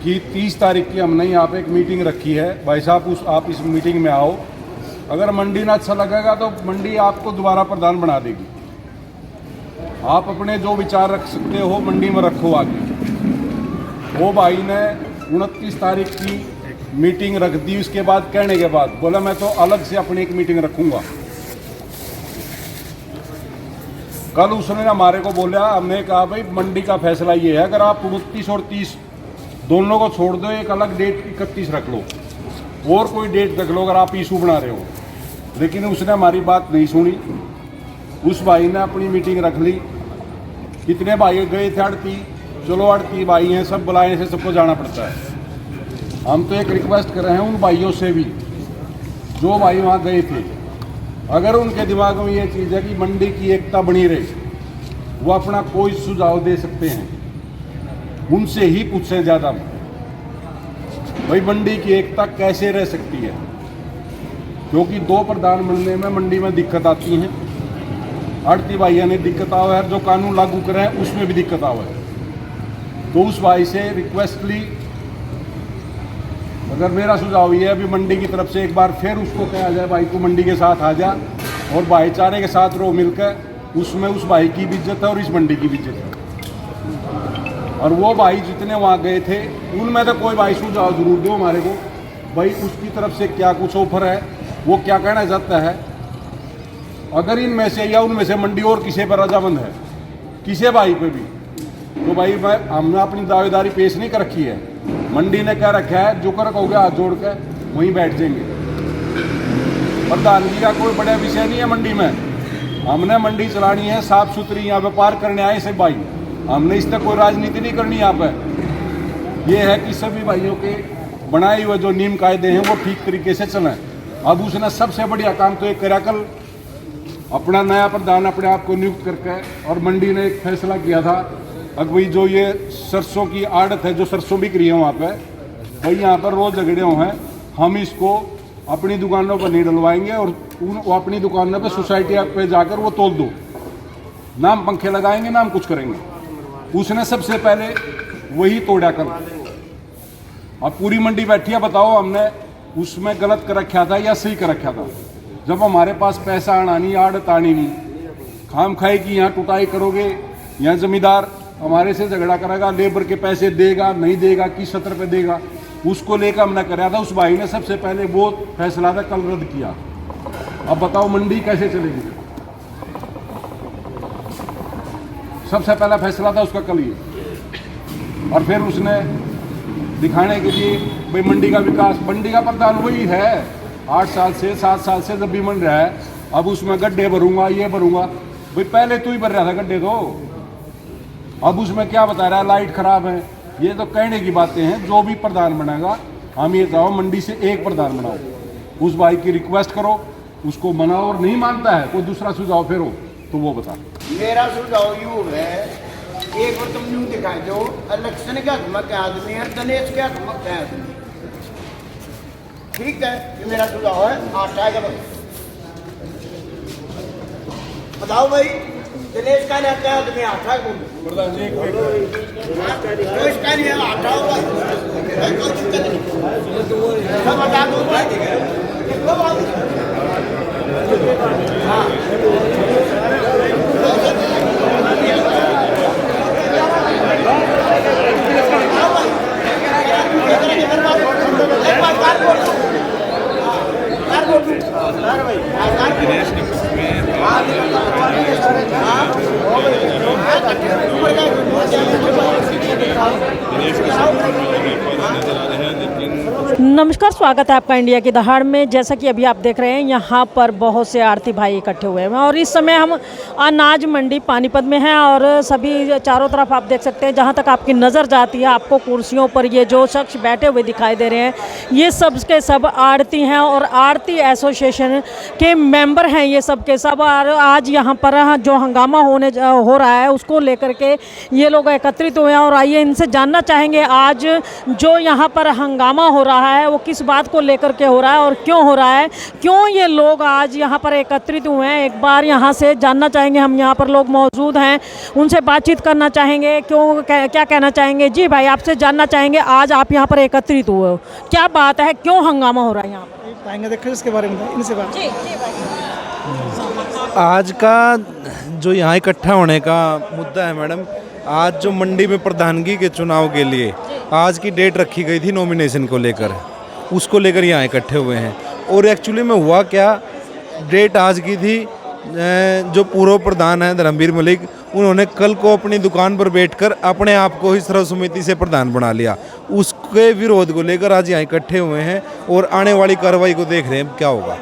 कि 30 तारीख की हमने यहाँ पे एक मीटिंग रखी है। भाई साहब आप इस मीटिंग में आओ, अगर मंडी ना अच्छा लगेगा तो मंडी आपको दोबारा प्रधान बना देगी। आप अपने जो विचार रख सकते हो मंडी में रखो आगे। वो भाई ने 29 तारीख की मीटिंग रख दी, उसके बाद कहने के बाद बोला मैं तो अलग से अपनी एक मीटिंग रखूंगा। कल उसने हमारे को बोला, हमने कहा भाई मंडी का फैसला ये है, अगर आप 29 और 30 दोनों को छोड़ दो, एक अलग डेट 31 रख लो और कोई डेट रख लो अगर आप इशू बना रहे हो। लेकिन उसने हमारी बात नहीं सुनी। उस भाई ने अपनी मीटिंग रख ली। कितने भाई गए थे आड़ती, चलो आड़ती भाई हैं, सब बुलाए से सबको जाना पड़ता है। हम तो एक रिक्वेस्ट कर रहे हैं उन भाइयों से भी जो भाई वहाँ गए थे, अगर उनके दिमाग में ये चीज़ है कि मंडी की एकता बनी रहे, वो अपना कोई सुझाव दे सकते हैं, उनसे ही पूछें ज़्यादा भाई मंडी की एकता कैसे रह सकती है। क्योंकि दो प्रधान बनने में मंडी में दिक्कत आती है। आड़ती भाइयों ने दिक्कत आवा है, जो कानून लागू करे हैं उसमें भी दिक्कत आवा है। तो उस भाई से रिक्वेस्ट ली, अगर मेरा सुझाव ये है अभी मंडी की तरफ से एक बार फिर उसको कहा जाए भाई को मंडी के साथ आ जा और भाईचारे के साथ रहो मिलकर, उसमें उस भाई की भी इज्जत है और इस मंडी की भी इज्जत है। और वो भाई जितने वहाँ गए थे उनमें तो कोई भाई सुझाव जरूर दो हमारे को, भाई उसकी तरफ से क्या कुछ ऑफर है, वो क्या कहना चाहता है। अगर इनमें से या उनमें से मंडी और किसी पर रजामंद है, किसी भाई पे भी, तो भाई हमने अपनी दावेदारी पेश नहीं कर रखी है। मंडी ने क्या रखा है, जो कर कहोगे हाथ जोड़ कर वहीं बैठ जाएंगे। प्रधानगी का कोई बड़ा विषय नहीं है मंडी में। हमने मंडी चलानी है साफ सुथरी, यहाँ व्यापार करने आए से भाई, हमने इस तक कोई राजनीति नहीं करनी। यहाँ पर यह है कि सभी भाइयों के बनाए हुए जो नियम कायदे हैं वो ठीक तरीके से चलें। अब उसने सबसे बढ़िया काम तो एक करा, कल अपना नया प्रधान अपने आप को नियुक्त करके, और मंडी ने एक फैसला किया था अब भाई जो ये सरसों की आड़त है, जो सरसों बिक रही है वहाँ पे, भाई यहाँ पर रोज झगड़े हुए हैं, हम इसको अपनी दुकानों पर नहीं डलवाएंगे और वो अपनी दुकानों पे सोसाइटी पे जाकर वो तोल दो, नाम पंखे लगाएंगे नाम कुछ करेंगे। उसने सबसे पहले वही तोड़ा कल। अब पूरी मंडी बैठी है, बताओ हमने उसमें गलत कर रखा था या सही कर रखा था। जब हमारे पास पैसा आना नहीं, आड़त आनी नहीं, खाम खाई की यहाँ टुटाई करोगे, यहाँ जमींदार हमारे से झगड़ा करेगा, लेबर के पैसे देगा नहीं देगा, किस सत्र पे देगा, उसको लेकर हमने कराया था। उस भाई ने सबसे पहले वो फैसला था कल रद्द किया। अब बताओ मंडी कैसे चलेगी। सबसे पहला फैसला था उसका कल ये। और फिर उसने दिखाने के लिए भाई मंडी का विकास, मंडी का प्रधान वही है 8 साल से 7 साल से जब भी बन रहा है। अब उसमें गड्ढे भरूंगा ये भरूंगा, भाई पहले तू ही भर रहा था गड्ढे तो। अब उसमें क्या बता रहा है लाइट खराब है, ये तो कहने की बातें हैं। जो भी प्रधान बनेगा हम ये चाहो मंडी से एक प्रधान बनाओ। उस भाई की रिक्वेस्ट करो, उसको मनाओ, और नहीं मानता है कोई दूसरा सुझाव फिर हो तो वो बता। मेरा सुझाव यूँ है, एक बार तुम यूँ दिखाई दो, इलेक्शन के हक में क्या आदमी है, गणेश के हक में क्या आदमी। ठीक है, ये मेरा सुझाव है। आटा का बताओ भाई, दिनेश का नहीं क्या आदमी आटा को इसका नहीं है, आटा होगा कोई दिक्कत नहीं, सब बता दो हाँ। नमस्कार, स्वागत है आपका इंडिया की दहाड़ में। जैसा कि अभी आप देख रहे हैं यहाँ पर बहुत से आरती भाई इकट्ठे हुए हैं और इस समय हम अनाज मंडी पानीपत में हैं और सभी चारों तरफ आप देख सकते हैं, जहाँ तक आपकी नज़र जाती है आपको कुर्सियों पर ये जो शख्स बैठे हुए दिखाई दे रहे हैं, ये सब के सब आड़ती हैं और आड़ती एसोसिएशन के मेंबर हैं ये सब के सब। और आज यहाँ पर जो हंगामा हो रहा है उसको लेकर के ये लोग एकत्रित हुए हैं और आइए इनसे जानना चाहेंगे आज जो यहाँ पर हंगामा हो रहा है है वो किस बात को लेकर के हो रहा है और क्यों हो रहा है, क्यों ये लोग आज यहाँ पर एकत्रित हुए हैं। एक बार यहाँ से जानना चाहेंगे, हम यहाँ पर लोग मौजूद हैं, उनसे बातचीत करना चाहेंगे, क्यों क्या कहना चाहेंगे। जी भाई, आपसे जानना चाहेंगे आज आप यहाँ पर एकत्रित हुए हो, क्या बात है, क्यों हंगामा हो रहा है यहाँ पर? पाएंगे देखो इसके बारे में इनसे बात। जी जी भाई। आज का जो यहाँ इकट्ठा होने का मुद्दा है मैडम, आज जो मंडी में प्रधानगी के चुनाव के लिए आज की डेट रखी गई थी नॉमिनेशन को लेकर, उसको लेकर यहाँ इकट्ठे हुए हैं। और एक्चुअली में हुआ क्या, डेट आज की थी, जो पूर्व प्रधान हैं धर्मवीर मलिक, उन्होंने कल को अपनी दुकान पर बैठकर अपने आप को ही सर्वसम्मति से प्रधान बना लिया। उसके विरोध को लेकर आज यहाँ इकट्ठे हुए हैं और आने वाली कार्रवाई को देख रहे हैं क्या होगा।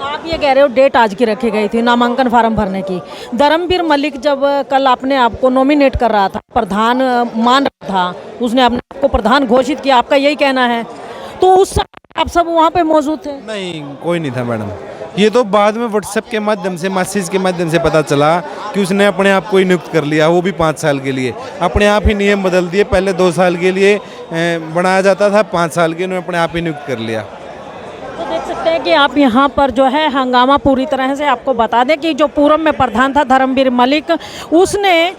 आप ये कह रहे हो डेट आज की रखी गई थी नामांकन फार्म भरने की। धर्मवीर मलिक जब कल अपने आप को नॉमिनेट कर रहा था, प्रधान मान रहा था, उसने अपने आप को प्रधान घोषित किया, आपका यही कहना है, तो उस समय आप सब वहाँ पे मौजूद थे? नहीं, कोई नहीं था मैडम। ये तो बाद में व्हाट्सएप के माध्यम से, मैसेज के माध्यम से पता चला कि उसने अपने आप को ही नियुक्त कर लिया, वो भी 5 साल के लिए। अपने आप ही नियम बदल दिए, पहले 2 साल के लिए बनाया जाता था, 5 साल के उन्होंने अपने आप ही नियुक्त कर लिया। तो देख सकते हैं कि आप यहाँ पर जो है हंगामा पूरी तरह से, आपको बता दें कि जो पूर्व में प्रधान था धर्मवीर मलिक, उसने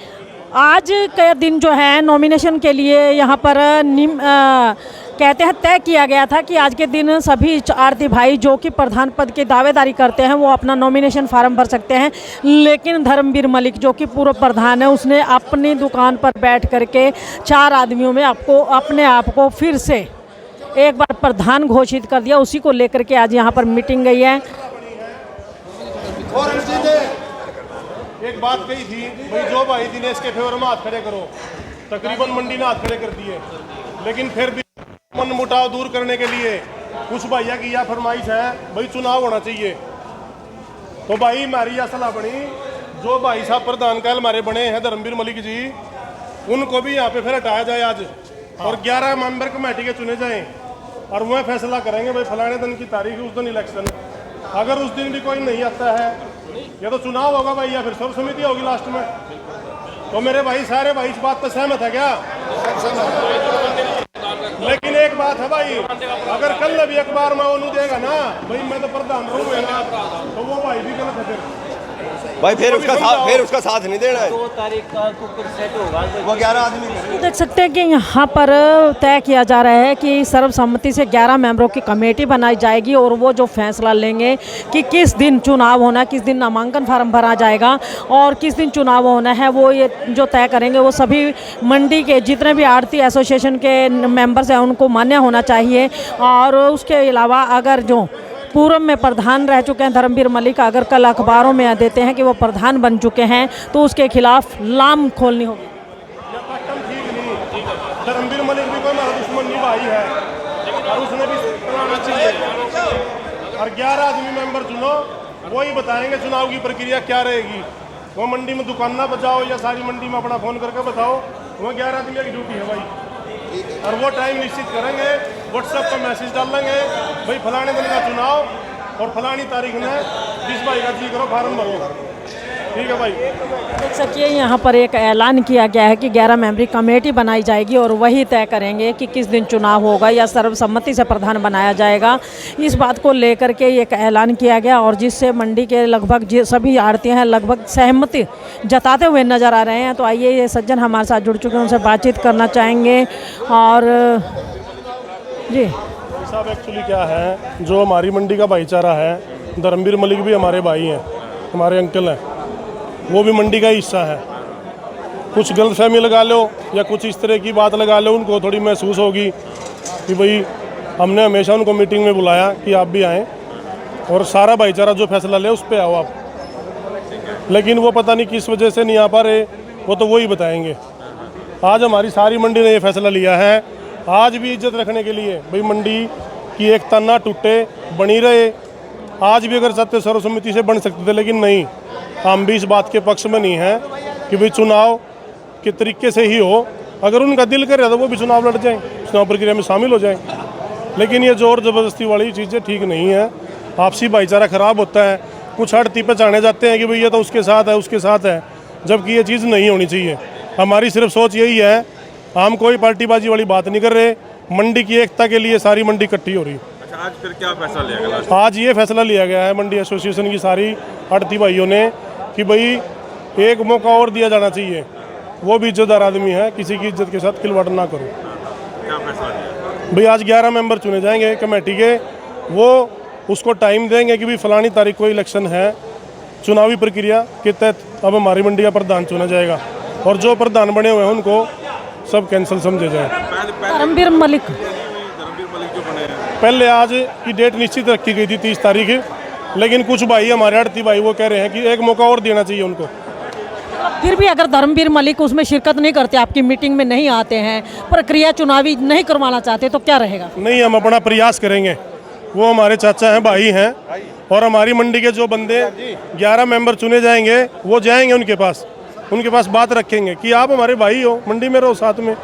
आज के दिन जो है नॉमिनेशन के लिए यहाँ पर कहते हैं तय किया गया था कि आज के दिन सभी आरती भाई जो कि प्रधान पद की दावेदारी करते हैं वो अपना नॉमिनेशन फार्म भर सकते हैं। लेकिन धर्मवीर मलिक जो कि पूर्व प्रधान है, उसने अपनी दुकान पर बैठ करके 4 आदमियों में अपने आप को फिर से एक बार प्रधान घोषित कर दिया। उसी को लेकर के आज यहाँ पर मीटिंग गई है। और एक बात कही थी भाई, जो भाई दिनेश के फेवर में हाथ खड़े करो, तकरीबन मंडी ने हाथ खड़े कर दिए। लेकिन फिर भी मन मुटाव दूर करने के लिए कुछ भैया की यह फरमाइश है भाई चुनाव होना चाहिए। तो भाई हमारी यह सलाह बनी, जो भाई साहब प्रधान काल हमारे बने हैं धर्मवीर मलिक जी, उनको भी यहाँ पे फिर हटाया जाए आज, और 11 मेंबर कमेटी के चुने जाएं और वह फैसला करेंगे भाई फलाने दिन की तारीख उस दिन इलेक्शन। अगर उस दिन भी कोई नहीं आता है, या तो चुनाव होगा भाई या फिर सर्वसम्मति होगी लास्ट में। तो मेरे भाई सारे भाई इस बात पर सहमत है क्या? लेकिन एक बात है भाई, अगर कल भी अखबार में वो नहीं देगा ना भाई मैं तो प्रधान रहूंगा, तो वो भाई भी गलत है भाई, फिर उसका साथ नहीं देना है। 2 तारीख का तो फिर सेट होगा, वो 11 आदमी। देख सकते हैं कि यहाँ पर तय किया जा रहा है कि सर्वसम्मति से 11 मेंबरों की कमेटी बनाई जाएगी और वो जो फैसला लेंगे कि किस दिन चुनाव होना है, किस दिन नामांकन फार्म भरा जाएगा और किस दिन चुनाव होना है, वो ये जो तय करेंगे। वो सभी मंडी के जितने भी आड़ती एसोसिएशन के मेंबर्स हैं उनको मान्य होना चाहिए। और उसके अलावा अगर जो पूर्व में प्रधान रह चुके हैं धर्मवीर मलिक, अगर कल अखबारों में देते हैं कि वो प्रधान बन चुके हैं, तो उसके खिलाफ लाम खोलनी होगी। ठीक नहीं, धर्मवीर मलिक भी कोई हमारा दुश्मन नहीं भाई है, और उसने भी बनाना चाहिए। और 11 आदमी मेंबर चुनो, वही बताएंगे चुनाव की प्रक्रिया क्या रहेगी। वो मंडी में दुकान ना बचाओ या सारी मंडी में अपना फोन करके बताओ, वो 11 आदमी की ड्यूटी है भाई। और वो टाइम निश्चित करेंगे, व्हाट्सएप पर मैसेज डाल देंगे भाई फलाने दिन का चुनाव और फलानी तारीख में जिस भाई का जी करो फार्म भरो। ठीक है भाई। देख सकिए यहाँ पर एक ऐलान किया गया है कि 11 मेंबरी कमेटी बनाई जाएगी और वही तय करेंगे कि किस दिन चुनाव होगा या सर्वसम्मति से प्रधान बनाया जाएगा। इस बात को लेकर के एक ऐलान किया गया और जिससे मंडी के लगभग सभी आड़तियाँ हैं लगभग सहमति जताते हुए नज़र आ रहे हैं। तो आइए ये सज्जन हमारे साथ जुड़ चुके हैं, उनसे बातचीत करना चाहेंगे। और जी साहब, एक्चुअली क्या है, जो हमारी मंडी का भाईचारा है, धर्मवीर मलिक भी हमारे भाई हैं, हमारे अंकल हैं, वो भी मंडी का हिस्सा है। कुछ गलतफहमी लगा लो या कुछ इस तरह की बात लगा लो, उनको थोड़ी महसूस होगी कि भाई हमने हमेशा उनको मीटिंग में बुलाया कि आप भी आएँ और सारा भाईचारा जो फैसला ले उस पर आओ आप। लेकिन वो पता नहीं किस वजह से नहीं आ पा रहे, वो तो वही बताएंगे। आज हमारी सारी मंडी ने ये फैसला लिया है, आज भी इज्जत रखने के लिए भाई मंडी की एकता ना टूटे, बनी रहे। आज भी अगर सत्य सर्वसम्मति से बन सकते थे, लेकिन नहीं, हम भी इस बात के पक्ष में नहीं हैं कि भाई चुनाव के तरीके से ही हो। अगर उनका दिल करे तो वो भी चुनाव लड़ जाएं, चुनाव प्रक्रिया में शामिल हो जाएं। लेकिन ये जोर ज़बरदस्ती वाली चीज़ें ठीक नहीं है, आपसी भाईचारा ख़राब होता है। कुछ हड़ती पे जाने जाते हैं कि भाई ये तो उसके साथ है, उसके साथ है, जबकि ये चीज़ नहीं होनी चाहिए। हमारी सिर्फ सोच यही है हम कोई पार्टीबाजी वाली बात नहीं कर रहे। मंडी की एकता के लिए सारी मंडी इकट्ठी हो रही है। अच्छा, आज फिर क्या फैसला लिया गया? आज ये फैसला लिया गया है मंडी एसोसिएशन की सारी आड़ती भाइयों ने कि भाई एक मौका और दिया जाना चाहिए। वो भी इज्जतदार आदमी है, किसी की इज्जत के साथ खिलवाड़ ना करो। क्या फैसला लिया? भाई आज 11 मेंबर चुने जाएंगे कमेटी के। वो उसको टाइम देंगे कि भाई फलानी तारीख को इलेक्शन है, चुनावी प्रक्रिया के तहत अब हमारी मंडी का प्रधान चुना जाएगा और जो प्रधान बने हुए हैं उनको सब कैंसिल समझे जाए। धर्मवीर मलिक जो बने हैं, पहले आज की डेट निश्चित रखी गई थी 30 तारीख, लेकिन कुछ भाई हमारे आड़ती भाई वो कह रहे हैं कि एक मौका और देना चाहिए उनको। फिर भी अगर धर्मवीर मलिक उसमें शिरकत नहीं करते, आपकी मीटिंग में नहीं आते हैं, प्रक्रिया चुनावी नहीं करवाना चाहते, तो क्या रहेगा? नहीं, हम अपना प्रयास करेंगे। वो हमारे चाचा हैं, भाई हैं, और हमारी मंडी के जो बंदे 11 मेंबर चुने जाएंगे वो जाएंगे उनके पास बात रखेंगे कि आप हमारे भाई हो, मंडी में रहो साथ में।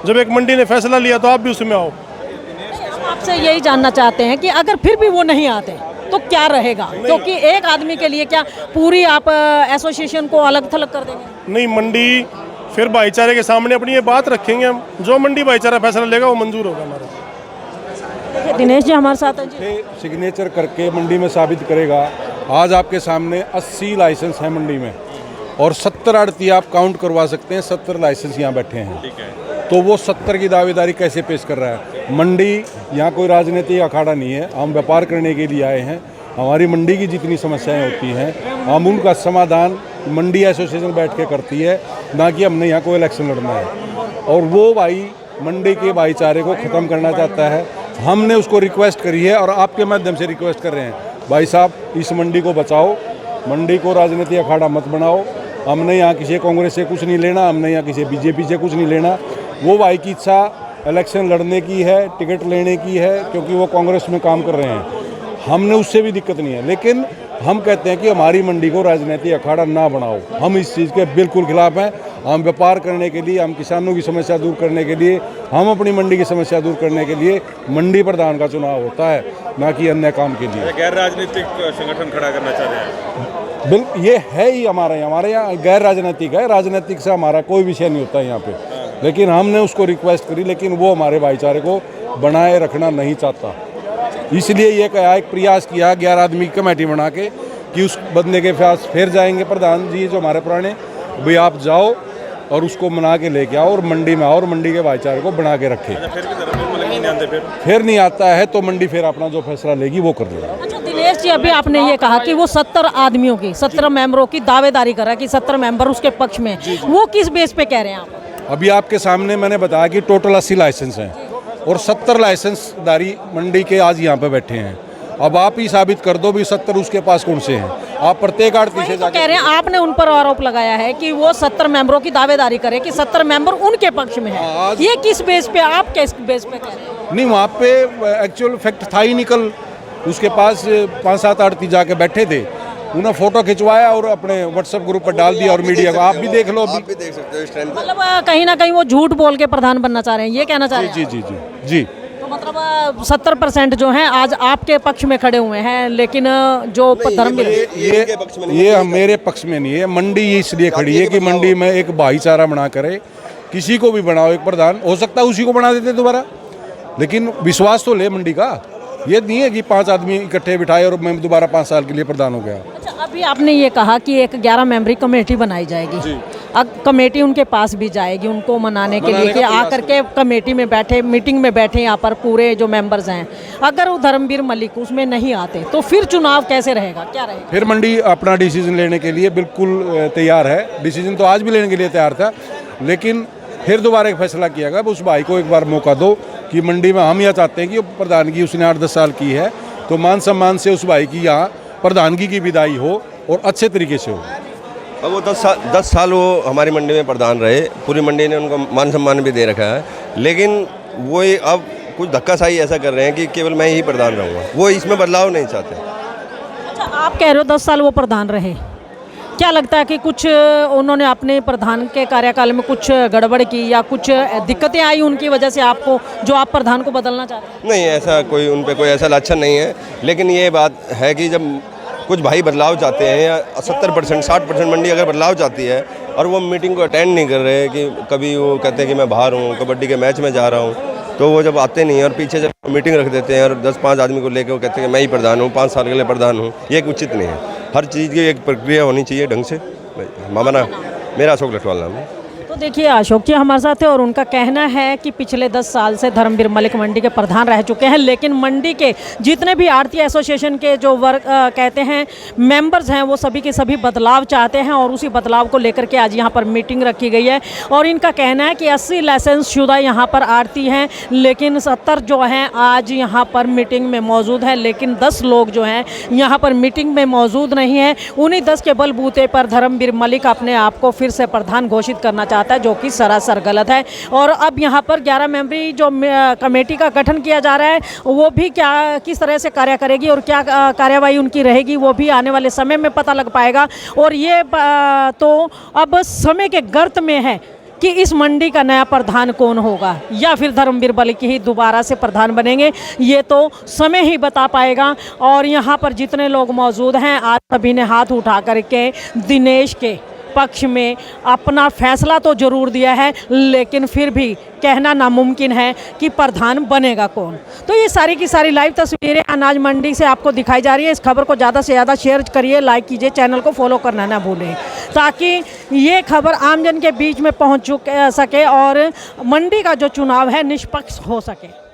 जब एक मंडी ने फैसला लिया तो आप भी उसमें आओ। हम आपसे यही जानना चाहते हैं कि अगर फिर भी वो नहीं आते तो क्या रहेगा? क्योंकि एक आदमी के लिए क्या पूरी आप एसोसिएशन को अलग थलग कर देंगे? नहीं, मंडी फिर भाईचारे के सामने अपनी ये बात रखेंगे हम। जो मंडी भाईचारा फैसला लेगा वो मंजूर होगा हमारा। देखिए दिनेश जी हमारे साथ हैं जी। सिग्नेचर करके मंडी में साबित करेगा। आज आपके सामने 80 लाइसेंस हैं मंडी में और 70 आड़ती आप काउंट करवा सकते हैं। 70 लाइसेंस यहाँ बैठे हैं, ठीक है। तो वो 70 की दावेदारी कैसे पेश कर रहा है? मंडी यहाँ कोई राजनीतिक अखाड़ा नहीं है, हम व्यापार करने के लिए आए हैं। हमारी मंडी की जितनी समस्याएं होती हैं हम उनका समाधान मंडी एसोसिएशन बैठ के करती है, ना कि हमने यहाँ कोई इलेक्शन लड़ना है। और वो भाई मंडी के भाईचारे को ख़त्म करना चाहता है। हमने उसको रिक्वेस्ट करी है और आपके माध्यम से रिक्वेस्ट कर रहे हैं, भाई साहब इस मंडी को बचाओ, मंडी को राजनीतिक अखाड़ा मत बनाओ। हमने यहाँ किसी कांग्रेस से कुछ नहीं लेना, हमने यहाँ किसी बीजेपी से कुछ नहीं लेना। वो भाई की इच्छा इलेक्शन लड़ने की है, टिकट लेने की है, क्योंकि वो कांग्रेस में काम कर रहे हैं। हमने उससे भी दिक्कत नहीं है, लेकिन हम कहते हैं कि हमारी मंडी को राजनीतिक अखाड़ा ना बनाओ। हम इस चीज़ के बिल्कुल खिलाफ हैं। हम व्यापार करने के लिए, हम किसानों की समस्या दूर करने के लिए, हम अपनी मंडी की समस्या दूर करने के लिए मंडी प्रधान का चुनाव होता है, ना कि अन्य काम के लिए। गैर राजनीतिक संगठन खड़ा करना चाह रहे हैं। बिल्कुल, ये है ही हमारे यहाँ गैर राजनीतिक है। राजनीतिक से हमारा कोई विषय नहीं होता है यहाँ पे, लेकिन हमने उसको रिक्वेस्ट करी, लेकिन वो हमारे भाईचारे को बनाए रखना नहीं चाहता। इसलिए ये कहा, एक प्रयास किया 11 आदमी की कमेटी बना के कि उस बंदे के पास फिर जाएंगे प्रधान जी जो हमारे पुराने, भाई आप जाओ और उसको मना के लेके आओ और मंडी में आओ और मंडी के भाईचारे को बना के रखे। अच्छा, फिर भी धर्मवीर मलिक नहीं आते? फिर नहीं आता है तो मंडी फिर अपना जो फैसला लेगी वो कर लेगा। अच्छा दिनेश जी, अभी आपने ये कहा कि वो 70 आदमियों की, 70 मेंबरों की दावेदारी कर रहा है कि 70 मेंबर उसके पक्ष में, वो किस बेस पे कह रहे हैं आप? अभी आपके सामने मैंने बताया कि टोटल 80 लाइसेंस हैं और 70 लाइसेंसदारी मंडी के आज यहाँ पे बैठे हैं। अब आप ही साबित कर दो भी 70 उसके पास कौन से हैं। आप प्रत्येक आड़ती से तो कह रहे हैं, आपने उन पर आरोप लगाया है कि वो 70 मेंबरों की दावेदारी करे कि 70 मेंबर उनके पक्ष में है। ये किस बेस पे, आप किस बेस पे कह रहे हैं? नहीं, वहाँ पे एक्चुअल फैक्ट था ही निकल, उसके पास 5-7 आड़ती जाके बैठे थे, उन्हें फोटो खिंचवाया और अपने व्हाट्सएप ग्रुप पर डाल दिया और मीडिया को आप भी देख लो। आप भी देख सकते हो इस टाइम। मतलब कहीं ना कहीं वो झूठ बोल के प्रधान बनना चाह रहे हैं, ये कहना चाह रहे हैं? जी जी जी जी। तो मतलब 70% जो हैं आज आपके पक्ष में खड़े हुए हैं, लेकिन जो धर्मवीर ये मेरे पक्ष में नहीं है। मंडी इसलिए खड़ी है कि मंडी में एक भाईचारा बना करे, किसी को भी बनाओ एक प्रधान, हो सकता है उसी को बना देते दोबारा, लेकिन विश्वास तो ले मंडी का। ये नहीं है कि 5 आदमी इकट्ठे बिठाए और मैं दोबारा 5 साल के लिए प्रधान हो गया। अच्छा, अभी आपने ये कहा कि एक 11 मेंबरी कमेटी बनाई जाएगी। अब कमेटी उनके पास भी जाएगी उनको मनाने के लिए कि आकर के कमेटी में बैठे, मीटिंग में बैठे यहाँ पर पूरे जो मेंबर्स हैं। अगर वो धर्मवीर मलिक उसमें नहीं आते तो फिर चुनाव कैसे रहेगा, क्या रहेगा? फिर मंडी अपना डिसीजन लेने के लिए बिल्कुल तैयार है। डिसीजन तो आज भी लेने के लिए तैयार था, लेकिन फिर दोबारा एक फैसला किया गया। उस भाई को एक बार मौका दो कि मंडी में हम यह चाहते हैं कि प्रधानगी उसने 8-10 साल की है, तो मान सम्मान से उस भाई की यहाँ प्रधानगी की विदाई हो और अच्छे तरीके से हो। अब वो 10 साल वो हमारी मंडी में प्रधान रहे, पूरी मंडी ने उनको मान सम्मान भी दे रखा है, लेकिन वो अब कुछ धक्काशाही ऐसा कर रहे हैं कि केवल मैं ही प्रधान रहूँगा। वो इसमें बदलाव नहीं चाहते। अच्छा, आप कह रहे हो 10 साल वो प्रधान रहे, क्या लगता है कि कुछ उन्होंने अपने प्रधान के कार्यकाल में कुछ गड़बड़ की या कुछ दिक्कतें आई उनकी वजह से आपको, जो आप प्रधान को बदलना चाहते हैं? नहीं, ऐसा कोई उन पे कोई ऐसा लक्षण नहीं है, लेकिन ये बात है कि जब कुछ भाई बदलाव चाहते हैं या 70% 60% मंडी अगर बदलाव चाहती है और वो मीटिंग को अटेंड नहीं कर रहे, कि कभी वो कहते हैं कि मैं बाहर हूँ, कबड्डी के मैच में जा रहा हूँ, तो वो जब आते नहीं हैं और पीछे जब मीटिंग रख देते हैं और 10-5 आदमी को लेकर वो कहते हैं कि मैं ही प्रधान हूँ, 5 साल के लिए प्रधान हूँ, ये एक उचित नहीं है। हर चीज़ की एक प्रक्रिया होनी चाहिए ढंग से। मामना मेरा अशोक लठवाल नाम है। तो देखिए अशोक जी हमारे साथ है और उनका कहना है कि पिछले 10 साल से धर्मवीर मलिक मंडी के प्रधान रह चुके हैं, लेकिन मंडी के जितने भी आड़ती एसोसिएशन के जो वर्ग कहते हैं मेंबर्स हैं, वो सभी के सभी बदलाव चाहते हैं और उसी बदलाव को लेकर के आज यहाँ पर मीटिंग रखी गई है। और इनका कहना है कि 80 लाइसेंस शुदा यहाँ पर आड़ती हैं, लेकिन 70 जो हैं आज यहाँ पर मीटिंग में मौजूद है, लेकिन 10 लोग जो हैं यहाँ पर मीटिंग में मौजूद नहीं है। उन्हीं 10 के बलबूते पर धर्मवीर मलिक अपने आप को फिर से प्रधान घोषित करना चाहता है, जो कि सरासर गलत है। और अब यहाँ पर 11 मेंबरी जो कमेटी का गठन किया जा रहा है, वो भी क्या किस तरह से कार्य करेगी और क्या कार्यवाही उनकी रहेगी, वो भी आने वाले समय में पता लग पाएगा। और ये तो अब समय के गर्त में है कि इस मंडी का नया प्रधान कौन होगा या फिर धर्मवीर मलिक ही दोबारा से प्रधान बनेंगे, ये तो समय ही बता पाएगा। और यहाँ पर जितने लोग मौजूद हैं, आज सभी ने हाथ उठा करके दिनेश के पक्ष में अपना फैसला तो जरूर दिया है, लेकिन फिर भी कहना नामुमकिन है कि प्रधान बनेगा कौन। तो ये सारी की सारी लाइव तस्वीरें अनाज मंडी से आपको दिखाई जा रही है। इस खबर को ज़्यादा से ज़्यादा शेयर करिए, लाइक कीजिए, चैनल को फॉलो करना ना भूलें, ताकि ये खबर आमजन के बीच में पहुंच सके और मंडी का जो चुनाव है निष्पक्ष हो सके।